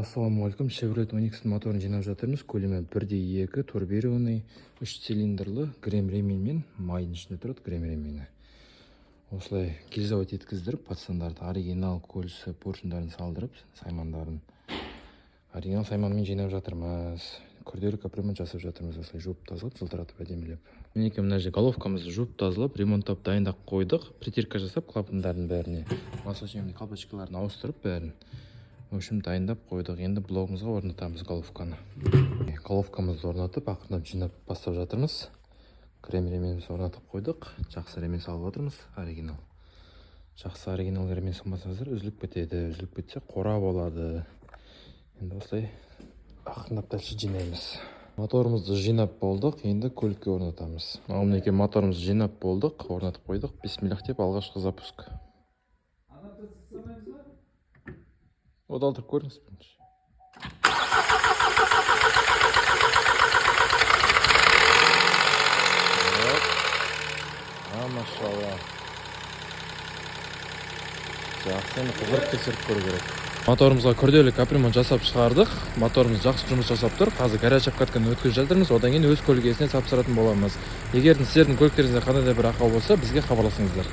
Ассалаумағалейкум. Chevrolet Onix моторын жинап жатырмыз. Көлемі 1.2 турбированный 3 цилиндрлы грем ремень майдың ішінде тұрады грем ремені. Осылай килзавод еткіздіріп, патсандарды оригинал көлісі поршындарын салдырып, саймандарын оригинал сайманмен жинап жатырмыз. Күрделі капремонт жасап жатырмыз. Осылай жуып тазалап, жылтыратып әдемілеп. Мінекей мына жерде головкамызды жуып тазалап, ремонттап дайындап қойдық. Притирка жасап, клапандардың бәріне, маслочемный колпачкаларын ауыстырып бәрін. В общем, дайындап қойдық. Енді блогымызға орнатамыз головканы. Головкамызды орнатып, ақырындап жинап бастап жатырмыз. Крем ременімізді орнатып қойдық. Жақсы ремен салып отырмыз, оригинал. Жақсы оригинал ремен салмасаңыздар үзіліп кетеді. Үзіліп кетсе қора болады. Енді осылай ақырындап дальше жинаймыз. Моторымызды жинап болдық, енді көлікке орнатамыз. Мінекей моторымызды жинап болдық, орнатып қойдық. Бисмиллах деп алғашқы запуск. Odaltırıp көріңіз бірінші. Машалла. Жақсы, енді қызырып тексеріп көру керек. Моторымызға күрделі капремонт жасап шығардық. Моторымыз жақсы жұмыс жасап тұр. Қазір гараж обкатканы өткізіп жатырмыз. Одан кейін өз көлік иесіне тапсыратын боламыз. Егер сіздердің көліктеріңізде қандай да бір ақау болса, бізге хабарласыңыздар.